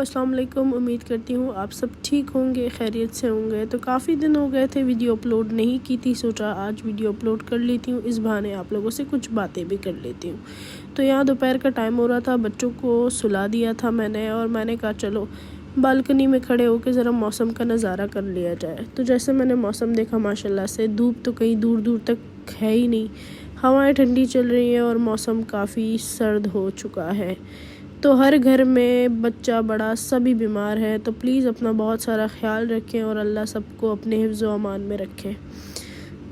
अस्सलाम वालेकुम। उम्मीद करती हूँ आप सब ठीक होंगे, खैरियत से होंगे। तो काफ़ी दिन हो गए थे वीडियो अपलोड नहीं की थी, सोचा आज वीडियो अपलोड कर लेती हूँ, इस बहाने आप लोगों से कुछ बातें भी कर लेती हूँ। तो यहाँ दोपहर का टाइम हो रहा था, बच्चों को सुला दिया था मैंने और मैंने कहा चलो बालकनी में खड़े होकर ज़रा मौसम का नज़ारा कर लिया जाए। तो जैसे मैंने मौसम देखा माशाल्लाह से धूप तो कहीं दूर दूर तक है ही नहीं, हवाएं ठंडी चल रही हैं और मौसम काफ़ी सर्द हो चुका है। तो हर घर में बच्चा बड़ा सभी बीमार है, तो प्लीज़ अपना बहुत सारा ख्याल रखें और अल्लाह सबको अपने हिफ्ज़ व अमान में रखें।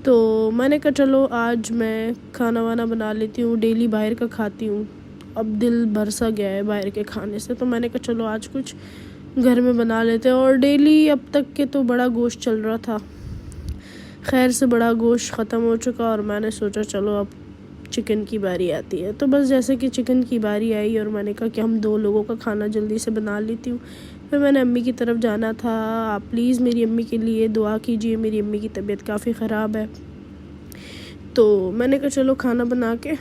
तो मैंने कहा चलो आज मैं खाना वाना बना लेती हूँ, डेली बाहर का खाती हूँ, अब दिल भर सा गया है बाहर के खाने से। तो मैंने कहा चलो आज कुछ घर में बना लेते हैं। और डेली अब तक के तो बड़ा गोश्त चल रहा था, खैर से बड़ा गोश्त ख़त्म हो चुका और मैंने सोचा चलो अब चिकन की बारी आती है। तो बस जैसे कि चिकन की बारी आई और मैंने कहा कि हम 2 लोगों का खाना जल्दी से बना लेती हूँ। फिर मैंने अम्मी की तरफ जाना था, आप प्लीज़ मेरी अम्मी के लिए दुआ कीजिए, मेरी अम्मी की तबीयत काफ़ी ख़राब है। तो मैंने कहा चलो खाना बना के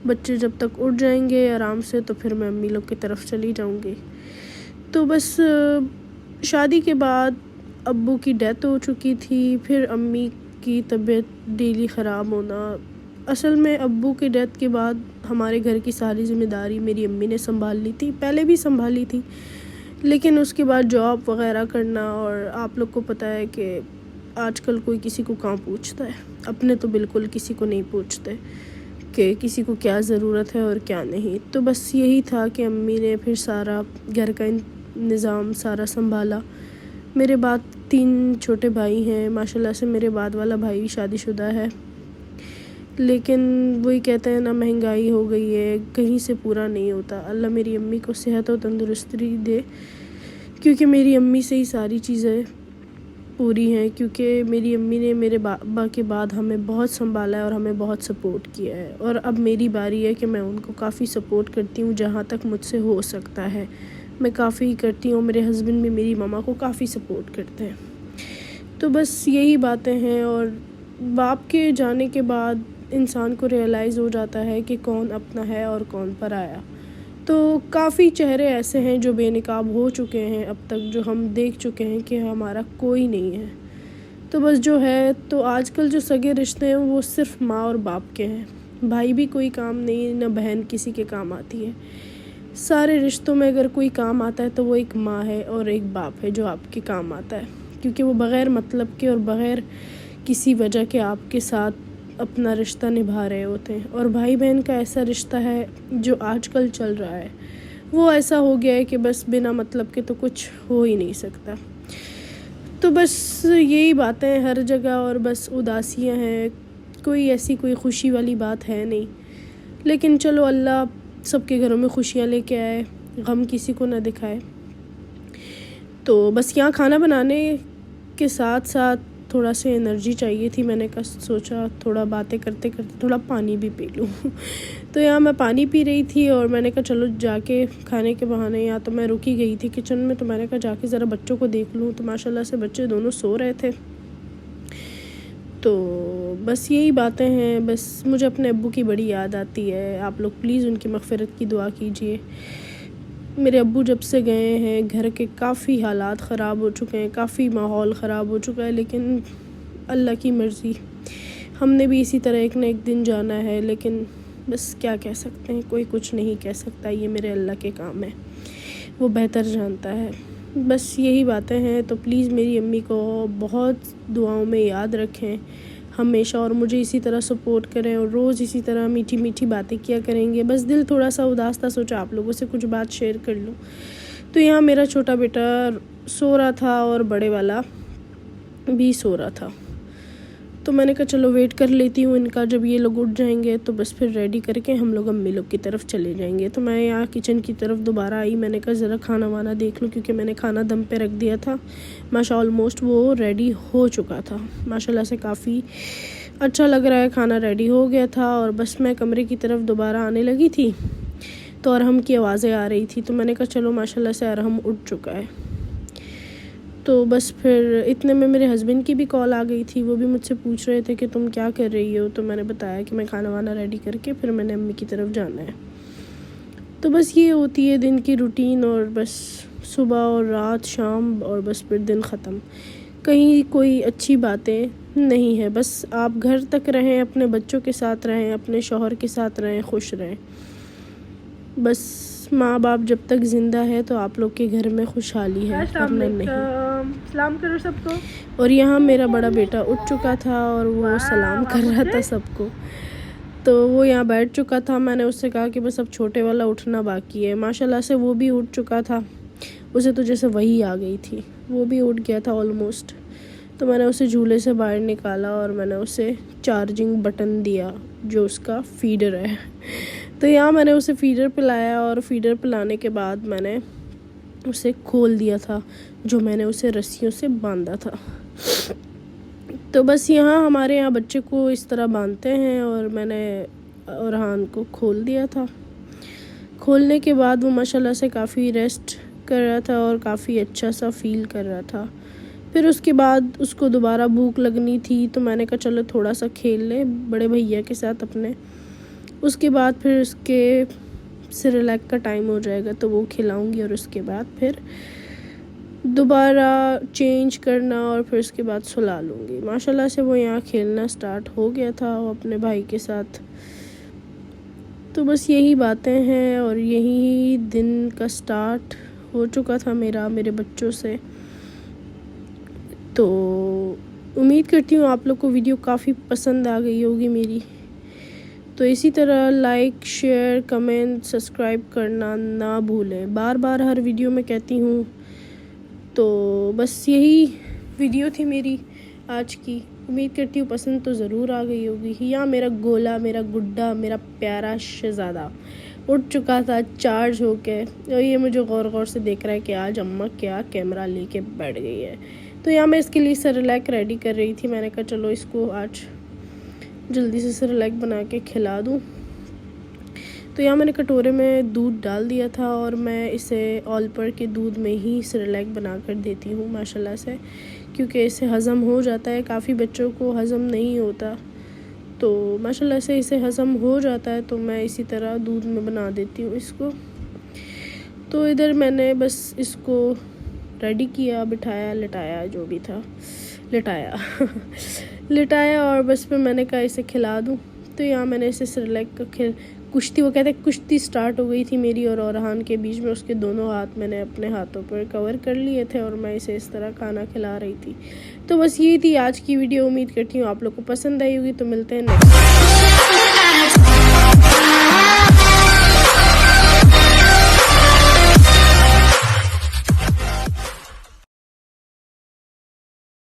बच्चे जब तक उठ जाएंगे आराम से तो फिर मैं अम्मी लोग की तरफ चली जाऊँगी। तो बस शादी के बाद अब्बू की डेथ हो चुकी थी, फिर अम्मी की तबीयत डेली ख़राब होना। असल में अब्बू की डेथ के बाद हमारे घर की सारी ज़िम्मेदारी मेरी अम्मी ने संभाल ली थी, पहले भी संभाली थी, लेकिन उसके बाद जॉब वग़ैरह करना, और आप लोग को पता है कि आजकल कोई किसी को कहाँ पूछता है, अपने तो बिल्कुल किसी को नहीं पूछते कि किसी को क्या ज़रूरत है और क्या नहीं। तो बस यही था कि अम्मी ने फिर सारा घर का निज़ाम सारा संभाला। मेरे बाद 3 छोटे भाई हैं, माशाल्लाह से मेरे बाद वाला भाई शादीशुदा है, लेकिन वही कहते हैं ना, महंगाई हो गई है, कहीं से पूरा नहीं होता। अल्लाह मेरी अम्मी को सेहत और तंदुरुस्ती दे, क्योंकि मेरी अम्मी से ही सारी चीज़ें पूरी हैं। क्योंकि मेरी अम्मी ने मेरे बाबा के बाद हमें बहुत संभाला है और हमें बहुत सपोर्ट किया है, और अब मेरी बारी है कि मैं उनको काफ़ी सपोर्ट करती हूँ जहाँ तक मुझसे हो सकता है। मैं काफ़ी करती हूँ, मेरे हस्बैंड भी मेरी मामा को काफ़ी सपोर्ट करते हैं। तो बस यही बातें हैं। और बाप के जाने के बाद इंसान को रियलाइज़ हो जाता है कि कौन अपना है और कौन पराया। तो काफ़ी चेहरे ऐसे हैं जो बेनकाब हो चुके हैं अब तक, जो हम देख चुके हैं कि हमारा कोई नहीं है। तो बस जो है, तो आजकल जो सगे रिश्ते हैं वो सिर्फ माँ और बाप के हैं, भाई भी कोई काम नहीं, न बहन किसी के काम आती है। सारे रिश्तों में अगर कोई काम आता है तो वो एक माँ है और एक बाप है जो आपके काम आता है, क्योंकि वो बग़ैर मतलब के और बग़ैर किसी वजह के आपके साथ अपना रिश्ता निभा रहे होते हैं। और भाई बहन का ऐसा रिश्ता है जो आजकल चल रहा है, वो ऐसा हो गया है कि बस बिना मतलब के तो कुछ हो ही नहीं सकता। तो बस यही बातें हैं हर जगह, और बस उदासियाँ हैं, कोई ऐसी कोई खुशी वाली बात है नहीं। लेकिन चलो अल्लाह सबके घरों में खुशियाँ लेके आए, गम किसी को ना दिखाए। तो बस यहाँ खाना बनाने के साथ साथ थोड़ा सा एनर्जी चाहिए थी, मैंने सोचा थोड़ा बातें करते करते थोड़ा पानी भी पी लूँ। तो यहाँ मैं पानी पी रही थी और मैंने कहा चलो जाके खाने के बहाने, या तो मैं रुकी गई थी किचन में, तो मैंने कहा जाके ज़रा बच्चों को देख लूँ। तो माशाल्लाह से बच्चे दोनों सो रहे थे। तो बस यही बातें हैं। बस मुझे अपने अब्बू की बड़ी याद आती है, आप लोग प्लीज़ उनकी मग़फ़िरत की दुआ कीजिए। मेरे अब्बू जब से गए हैं घर के काफ़ी हालात ख़राब हो चुके हैं, काफ़ी माहौल ख़राब हो चुका है, लेकिन अल्लाह की मर्ज़ी, हमने भी इसी तरह एक न एक दिन जाना है। लेकिन बस क्या कह सकते हैं, कोई कुछ नहीं कह सकता, ये मेरे अल्लाह के काम है, वो बेहतर जानता है। बस यही बातें हैं। तो प्लीज़ मेरी अम्मी को बहुत दुआओं में याद रखें हमेशा, और मुझे इसी तरह सपोर्ट करें और रोज़ इसी तरह मीठी मीठी बातें किया करेंगे। बस दिल थोड़ा सा उदास था, सोचा आप लोगों से कुछ बात शेयर कर लूँ। तो यहाँ मेरा छोटा बेटा सो रहा था और बड़े वाला भी सो रहा था, तो मैंने कहा चलो वेट कर लेती हूँ इनका, जब ये लोग उठ जाएंगे तो बस फिर रेडी करके हम लोग अम्मी लोग की तरफ चले जाएंगे। तो मैं यहाँ किचन की तरफ दोबारा आई, मैंने कहा ज़रा खाना वाना देख लूँ, क्योंकि मैंने खाना दम पे रख दिया था। माशा ऑलमोस्ट वो रेडी हो चुका था, माशाल्लाह से काफ़ी अच्छा लग रहा है, खाना रेडी हो गया था। और बस मैं कमरे की तरफ दोबारा आने लगी थी तो अरहम की आवाज़ें आ रही थी, तो मैंने कहा चलो माशाल्लाह से अरहम उठ चुका है। तो बस फिर इतने में मेरे हस्बैंड की भी कॉल आ गई थी, वो भी मुझसे पूछ रहे थे कि तुम क्या कर रही हो। तो मैंने बताया कि मैं खाना वाना रेडी करके फिर मैंने अम्मी की तरफ जाना है। तो बस ये होती है दिन की रूटीन, और बस सुबह और रात शाम और बस फिर दिन ख़त्म। कहीं कोई अच्छी बातें नहीं है, बस आप घर तक रहें, अपने बच्चों के साथ रहें, अपने शौहर के साथ रहें, खुश रहें। बस माँ बाप जब तक ज़िंदा है तो आप लोग के घर में खुशहाली है, वरना नहीं। सलाम करो सबको। और यहाँ मेरा बड़ा बेटा उठ चुका था और वो सलाम कर रहा था सबको। तो वो यहाँ बैठ चुका था। मैंने उससे कहा कि बस अब छोटे वाला उठना बाकी है। माशाल्लाह से वो भी उठ चुका था। उसे तो जैसे वही आ गई थी, वो भी उठ गया था ऑलमोस्ट। तो मैंने उसे झूले से बाहर निकाला और मैंने उसे चार्जिंग बटन दिया जो उसका फीडर है। तो यहाँ मैंने उसे फीडर पिलाया और फीडर पिलाने के बाद मैंने उसे खोल दिया था जो मैंने उसे रस्सियों से बांधा था। तो बस यहाँ हमारे यहाँ बच्चे को इस तरह बांधते हैं और मैंने औरहान को खोल दिया था। खोलने के बाद वो माशाल्लाह से काफ़ी रेस्ट कर रहा था और काफ़ी अच्छा सा फील कर रहा था। फिर उसके बाद उसको दोबारा भूख लगनी थी तो मैंने कहा चलो थोड़ा सा खेल ले बड़े भैया के साथ अपने। उसके बाद फिर उसके सेरेलैक का टाइम हो जाएगा तो वो खिलाऊंगी और उसके बाद फिर दोबारा चेंज करना और फिर उसके बाद सुला लूँगी। माशाल्लाह से वो यहाँ खेलना स्टार्ट हो गया था वो अपने भाई के साथ। तो बस यही बातें हैं और यही दिन का स्टार्ट हो चुका था मेरे बच्चों से। तो उम्मीद करती हूँ आप लोग को वीडियो काफ़ी पसंद आ गई होगी मेरी। तो इसी तरह लाइक शेयर कमेंट सब्सक्राइब करना ना भूलें, बार बार हर वीडियो में कहती हूँ। तो बस यही वीडियो थी मेरी आज की। उम्मीद करती हूँ पसंद तो ज़रूर आ गई होगी। यहाँ मेरा गोला, मेरा गुड्डा, मेरा प्यारा शहज़ादा उठ चुका था चार्ज होके और ये मुझे गौर गौर से देख रहा है कि आज अम्मा क्या कैमरा लेके बैठ गई है। तो यहाँ मैं इसके लिए सेरेलैक रेडी कर रही थी। मैंने कहा चलो इसको आज जल्दी से सेरेलैक बना के खिला दूँ। तो यहाँ मैंने कटोरे में दूध डाल दिया था और मैं इसे ऑल पर के दूध में ही सेरेलैक बना कर देती हूँ माशाल्लाह से, क्योंकि इसे हज़म हो जाता है। काफ़ी बच्चों को हज़म नहीं होता तो माशाल्लाह से इसे हज़म हो जाता है, तो मैं इसी तरह दूध में बना देती हूँ इसको। तो इधर मैंने बस इसको रेडी किया, बिठाया, लिटाया, जो भी था लिटाया लिटाया और बस फिर मैंने कहा इसे खिला दूँ। तो यहाँ मैंने इसे सेरेलैक का कुश्ती, वो कहते हैं कुश्ती स्टार्ट हो गई थी मेरी और औरहान के बीच में। उसके दोनों हाथ मैंने अपने हाथों पर कवर कर लिए थे और मैं इसे इस तरह खाना खिला रही थी। तो बस यही थी आज की वीडियो। उम्मीद करती हूँ आप लोग को पसंद आई होगी। तो मिलते हैं नेक्स्ट।